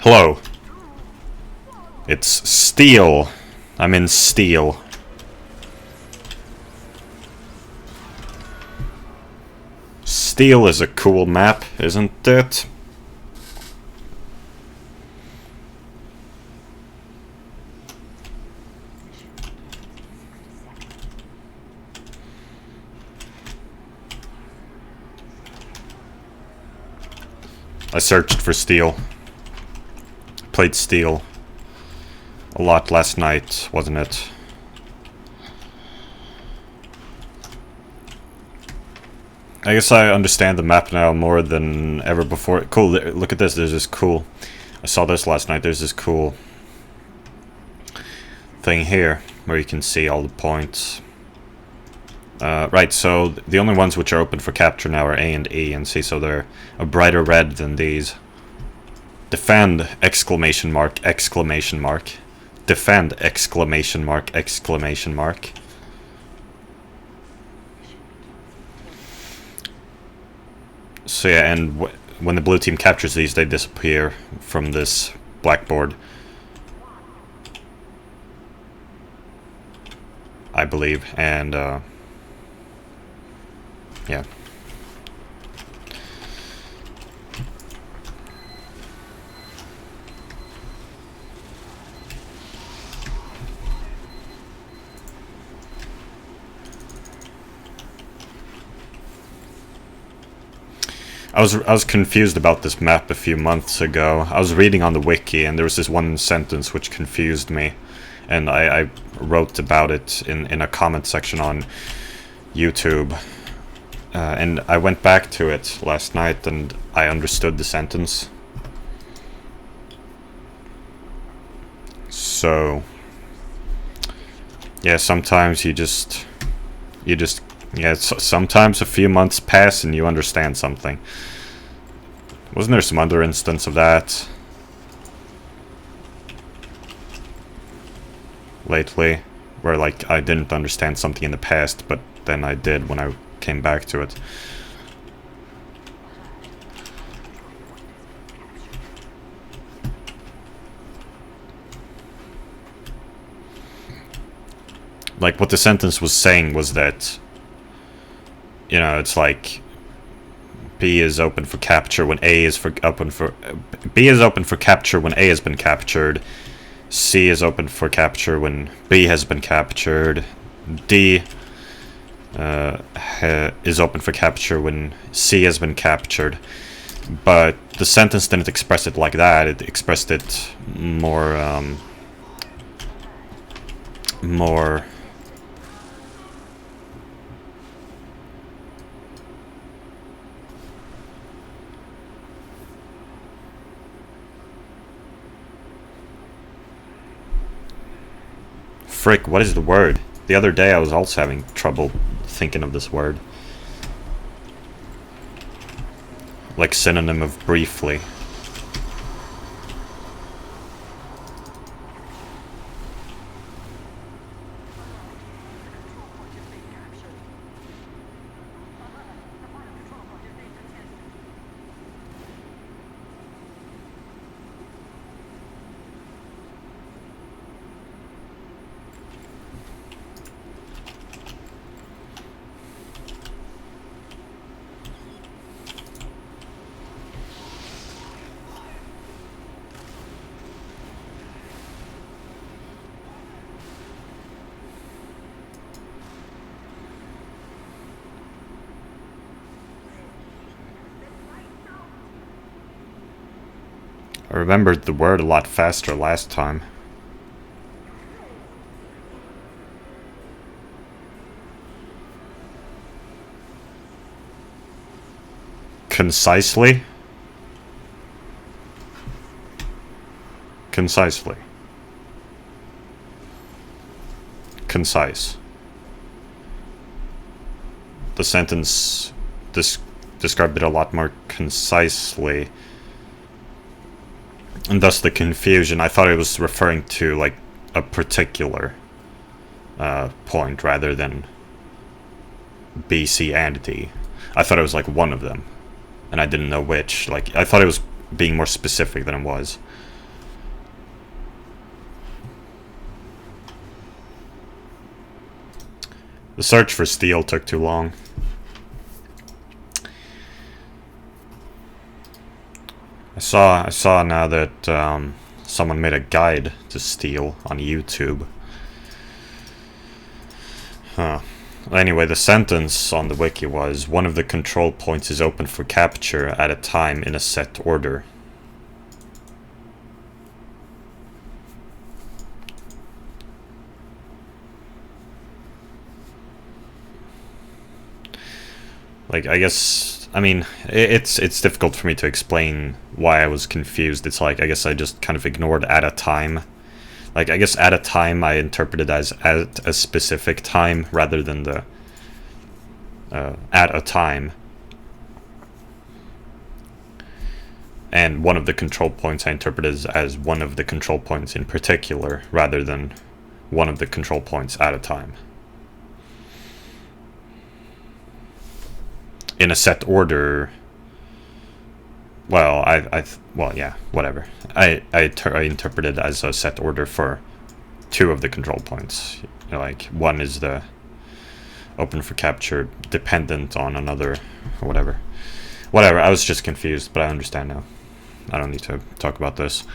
Hello. It's Steel. I'm in Steel. Steel is a cool map, isn't it? I searched for Steel. Played Steel a lot last night, wasn't it? I guess I understand the map now more than ever before. Cool, look at this, there's this cool... I saw this last night, there's this cool thing here, where you can see all the points. Right, so the only ones which are open for capture now are A and E and C, so they're a brighter red than these. Defend! Exclamation mark, exclamation mark. Defend! Exclamation mark, exclamation mark. So yeah, and when the blue team captures these, they disappear from this blackboard. I believe, and yeah. I was confused about this map a few months ago. I was reading on the wiki and there was this one sentence which confused me, and I wrote about it in a comment section on YouTube. And I went back to it last night and I understood the sentence. So yeah, sometimes you just yeah, sometimes a few months pass and you understand something. Wasn't there some other instance of that lately, where like I didn't understand something in the past, but then I did when I came back to it? Like what the sentence was saying was that, you know, it's like B is open for capture when A is open for B is open for capture when A has been captured. C is open for capture when B has been captured. D is open for capture when C has been captured. But the sentence didn't express it like that. It expressed it more frick, what is the word? The other day I was also having trouble thinking of this word. Like synonym of briefly. I remembered the word a lot faster last time. Concisely? Concisely. Concise. The sentence described it a lot more concisely. And thus the confusion. I thought it was referring to, like, a particular point rather than B, C, and D. I thought it was, like, one of them. And I didn't know which. Like, I thought it was being more specific than it was. The search for steel took too long. I saw now that someone made a guide to steel on YouTube. Huh. Anyway, the sentence on the wiki was, one of the control points is open for capture at a time in a set order. Like, I guess, I mean, it's difficult for me to explain why I was confused. It's like, I guess I just kind of ignored at a time. Like, I guess at a time I interpreted as at a specific time rather than the at a time. And one of the control points I interpreted as one of the control points in particular rather than one of the control points at a time. In a set order, well, well, yeah, whatever. I interpreted as a set order for two of the control points. You know, like, one is the open for capture dependent on another, or whatever. Whatever, I was just confused, but I understand now. I don't need to talk about this.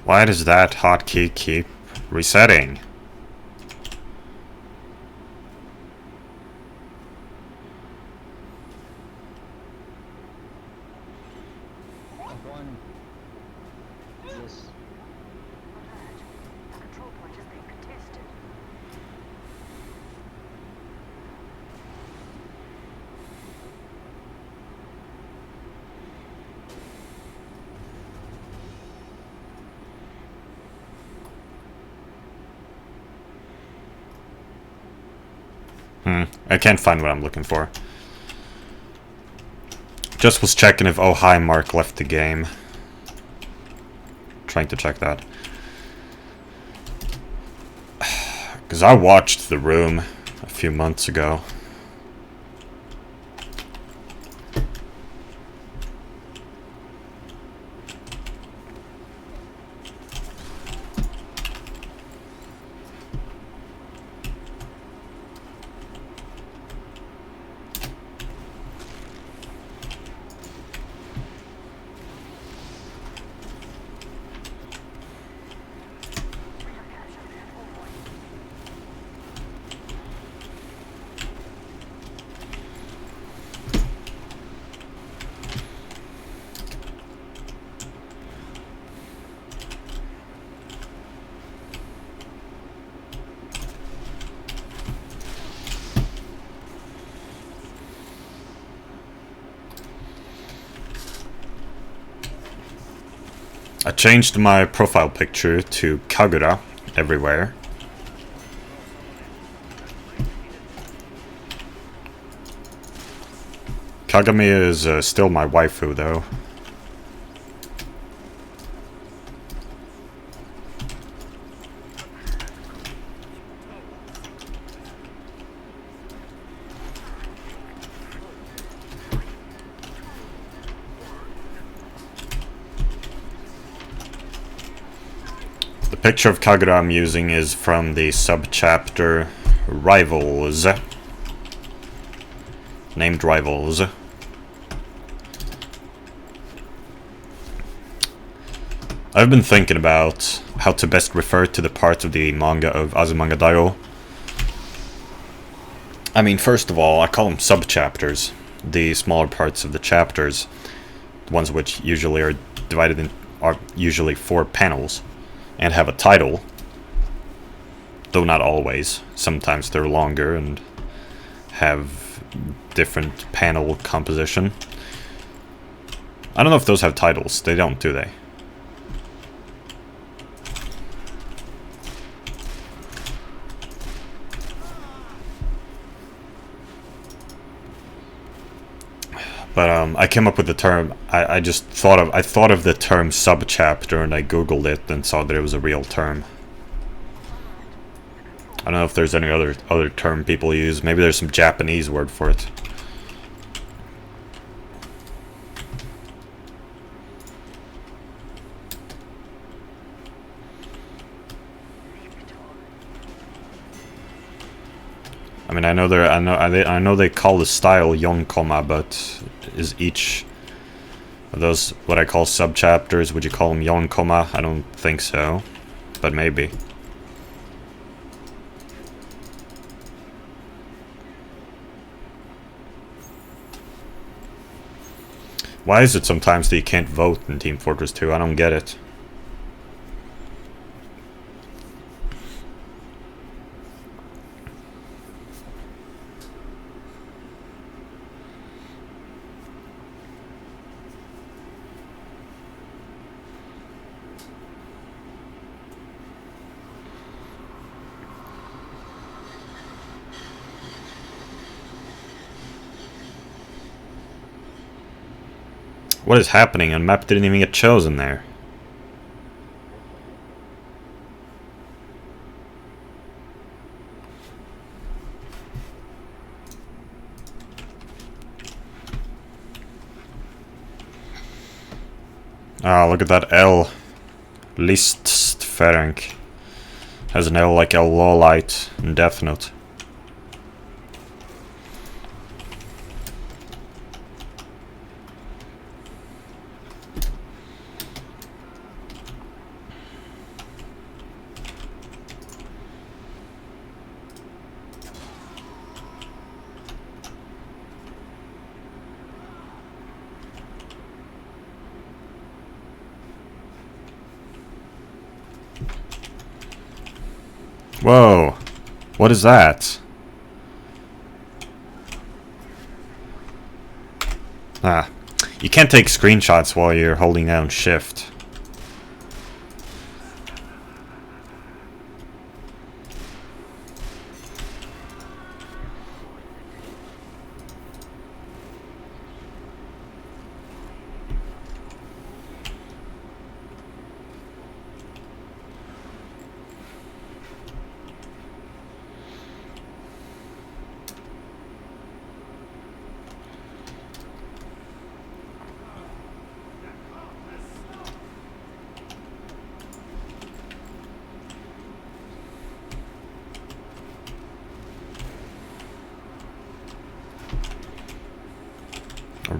Why does that hotkey keep resetting? I can't find what I'm looking for. Just was checking if Oh Hi Mark left the game. Trying to check that. Because I watched The Room a few months ago. I changed my profile picture to Kagura everywhere. Kagami is still my waifu though. Picture of Kagura I'm using is from the subchapter Rivals. Named Rivals. I've been thinking about how to best refer to the parts of the manga of Azumanga Daioh. I mean, first of all, I call them subchapters. The smaller parts of the chapters, the ones which usually are divided in, are usually 4 panels, and have a title. Though not always. Sometimes they're longer and have different panel composition. I don't know if those have titles. They don't, do they? But I came up with the term. I just thought of the term subchapter, and I googled it and saw that it was a real term. I don't know if there's any other term people use. Maybe there's some Japanese word for it. I mean, I know they call the style yonkoma, but is each of those what I call subchapters? Would you call them yonkoma? I don't think so, but maybe. Why is it sometimes that you can't vote in Team Fortress 2? I don't get it. What is happening? A map didn't even get chosen there. Ah, look at that L. Listferenc. Has an L like L Lawlight in Death Note. Whoa. What is that? Ah. You can't take screenshots while you're holding down shift.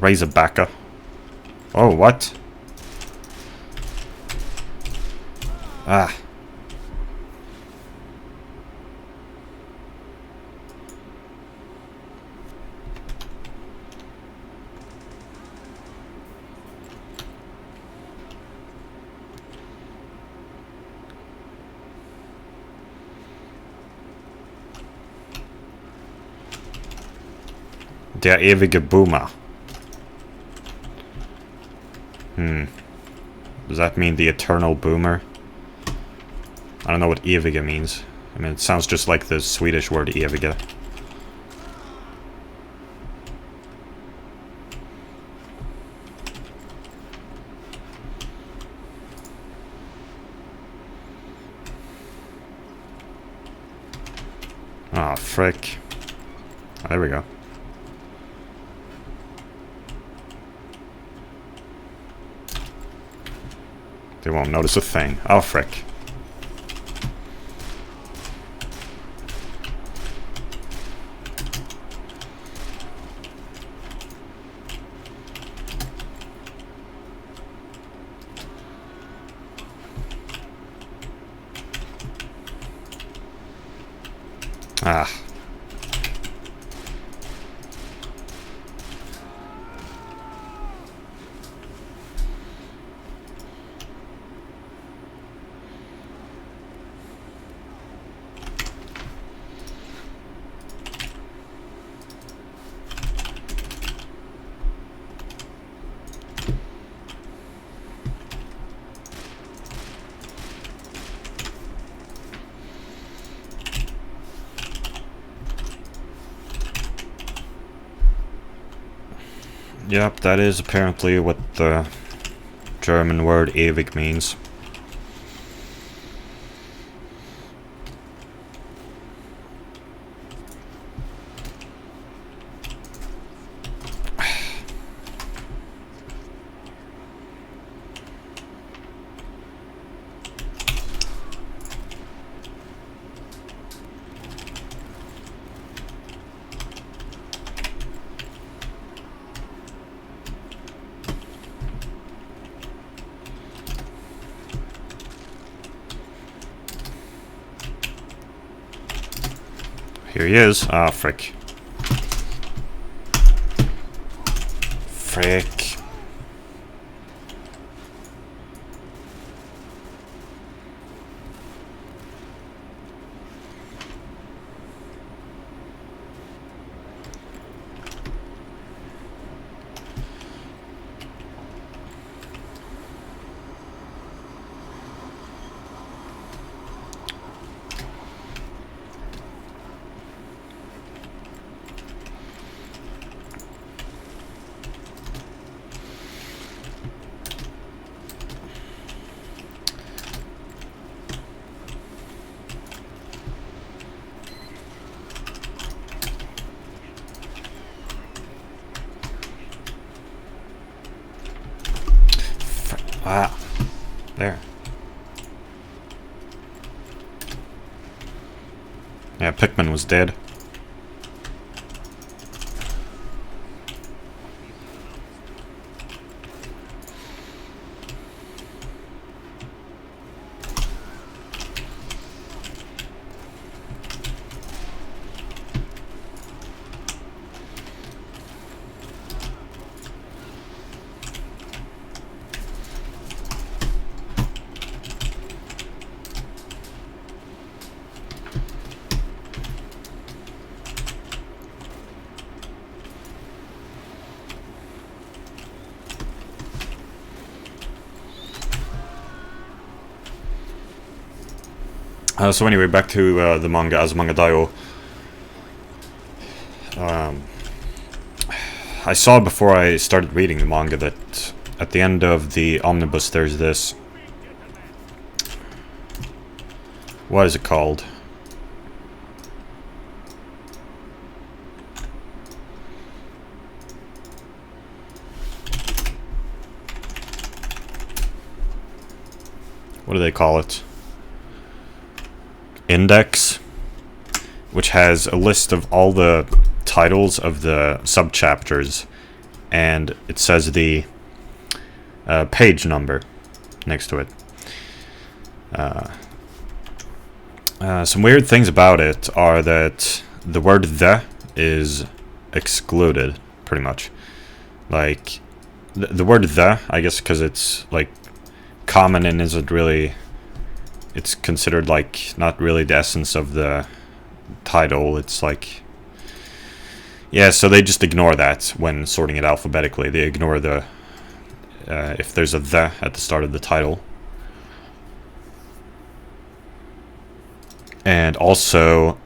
Razorbacker. Oh, what? Ah. Der ewige Boomer. Does that mean the eternal boomer? I don't know what eviga means. I mean, it sounds just like the Swedish word eviga. Ah, frick. Oh, there we go. They won't notice a thing. Oh, frick. Ah. Yep, that is apparently what the German word ewig means. Here he is. Ah, frick. Frick. Ah, there. Yeah, Pikmin was dead. So anyway, back to the manga Azumanga Daioh. I saw before I started reading the manga that at the end of the omnibus there's this... What is it called? What do they call it? Index, which has a list of all the titles of the subchapters, and it says the page number next to it. Some weird things about it are that the word "the" is excluded, pretty much. Like, the word "the", I guess because it's, like, common and isn't really... It's considered, like, not really the essence of the title. It's like... Yeah, so they just ignore that when sorting it alphabetically. They ignore the... if there's a "the" at the start of the title. And also...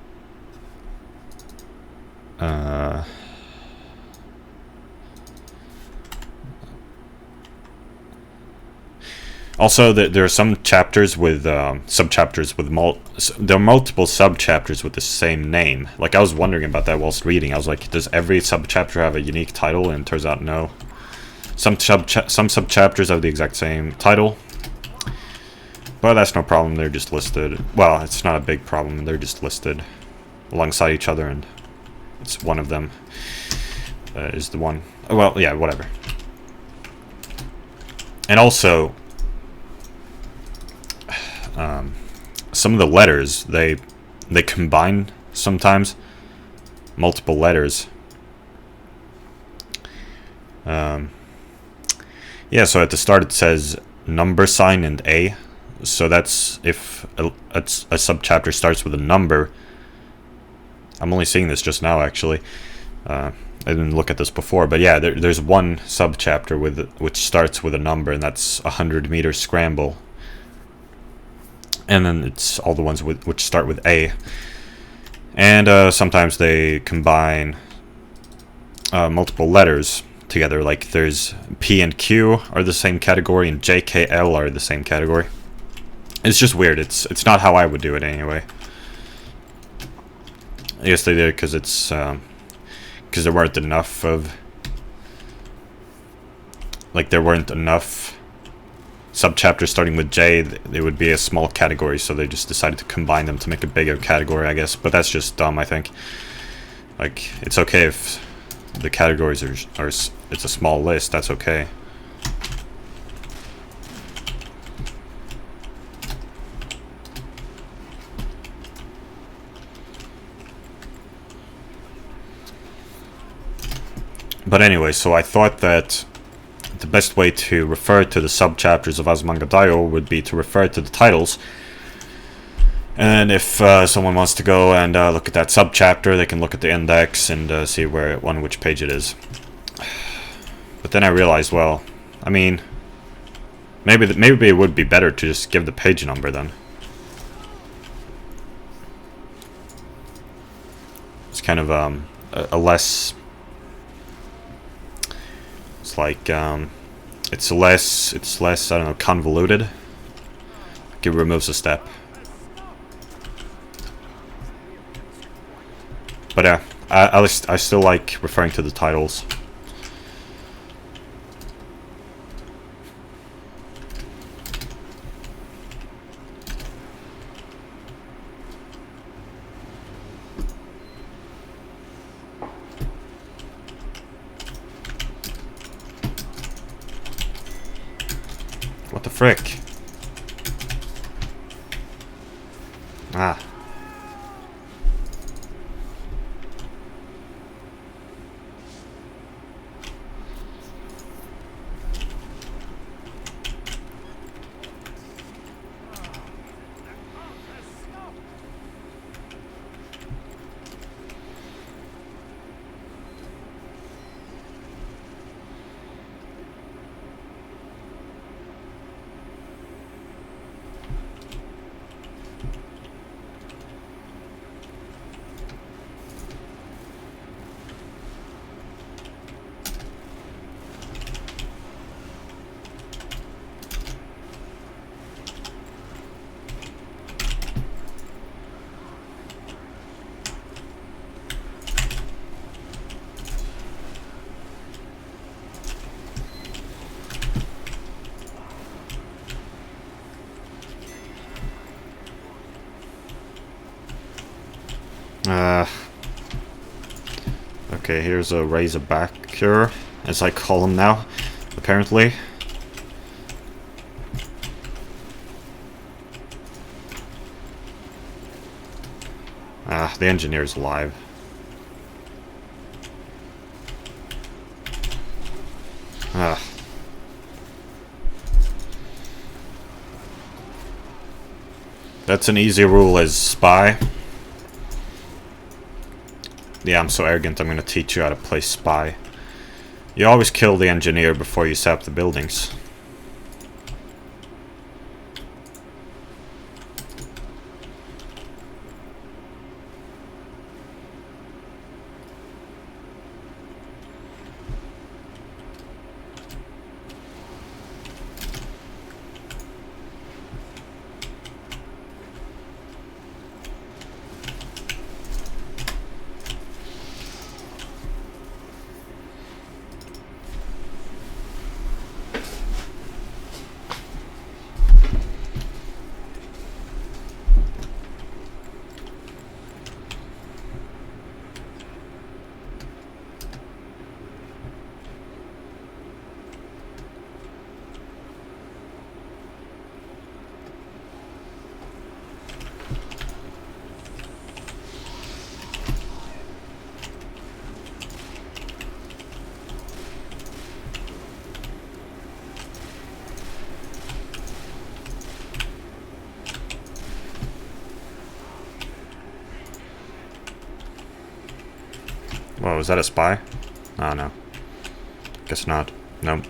Also, there are some chapters with subchapters with there are multiple subchapters with the same name. Like, I was wondering about that whilst reading. I was like, does every subchapter have a unique title? And it turns out no. Some subchapters have the exact same title, but that's no problem. They're just listed. Well, it's not a big problem. They're just listed alongside each other, and it's one of them is the one. Well, yeah, whatever. And also, some of the letters, they combine sometimes. Multiple letters. Yeah, so at the start it says number sign and A. So that's if a subchapter starts with a number. I'm only seeing this just now, actually. I didn't look at this before, but yeah, there's one subchapter which starts with a number, and that's 100-meter scramble. And then it's all the ones which start with A. And sometimes they combine multiple letters together, like there's P and Q are the same category, and J, K, L are the same category. It's just weird. It's not how I would do it anyway. I guess they did it because it's because there weren't enough of, like, there weren't enough subchapters starting with J. It would be a small category, so they just decided to combine them to make a bigger category, I guess. But that's just dumb, I think. Like, it's okay if the categories are it's a small list. That's okay. But anyway, so I thought that the best way to refer to the subchapters of Azumanga Daioh would be to refer to the titles. And if someone wants to go and look at that subchapter, they can look at the index and see which page it is. But then I realized, well, I mean, maybe it would be better to just give the page number then. It's kind of a less. It's like it's less I don't know, convoluted. Like, it removes a step. But yeah, I still like referring to the titles. What the frick? Ah. Okay, here's a Razorbacker, as I call him now, apparently. The engineer's alive. That's an easy rule as spy. Yeah, I'm so arrogant, I'm gonna teach you how to play spy. You always kill the engineer before you sap the buildings. Whoa, is that a spy? Oh, no. Guess not. Nope.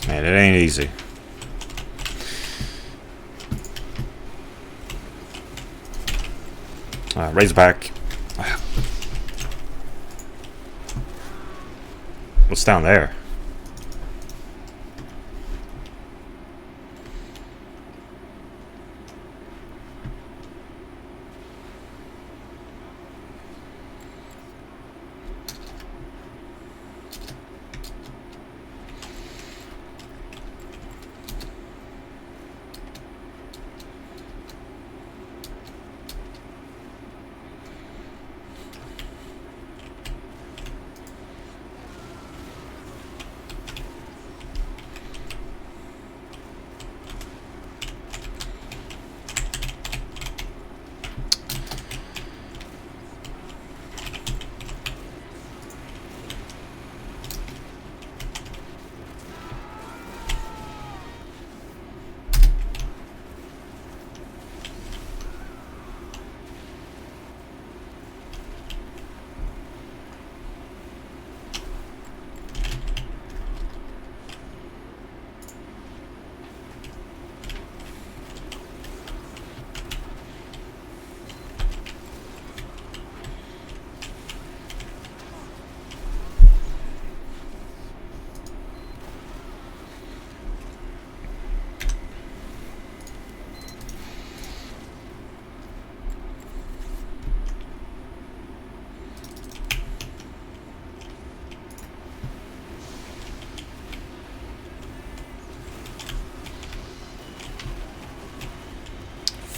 Man, it ain't easy. Razorback. What's down there?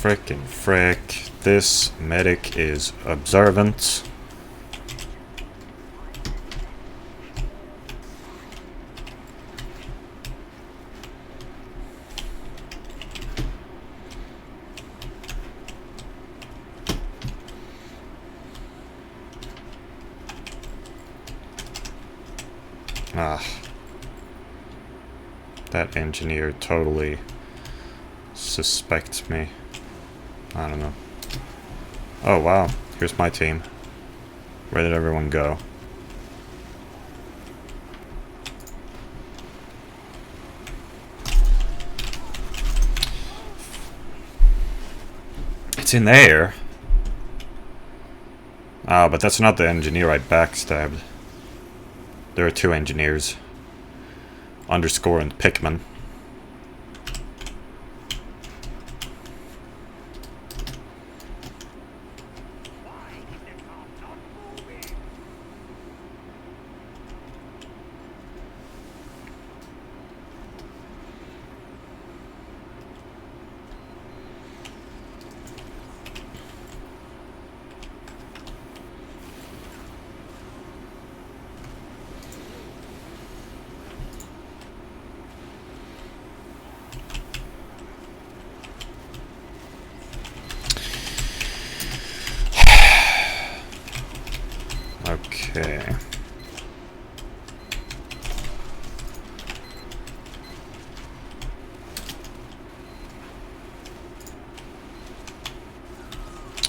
Frickin' frick. This medic is observant. Ah. That engineer totally suspects me. I don't know. Oh wow, here's my team. Where did everyone go? It's in there. Ah, but that's not the engineer I backstabbed. There are two engineers. Underscore and Pikmin. Okay.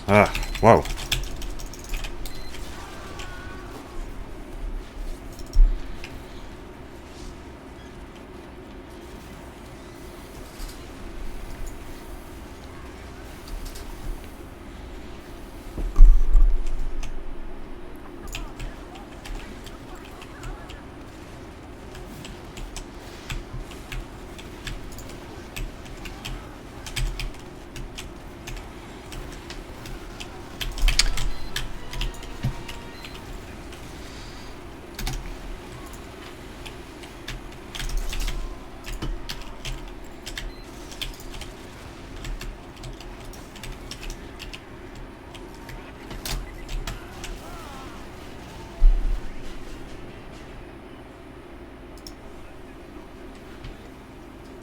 Ah, whoa.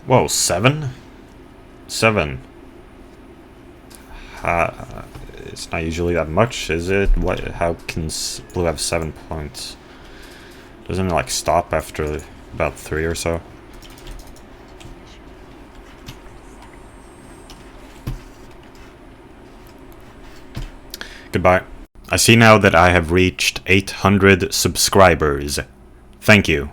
Whoa, 7? 7. It's not usually that much, is it? What? How can Blue have 7 points? Doesn't it like stop after about 3 or so? Goodbye. I see now that I have reached 800 subscribers. Thank you.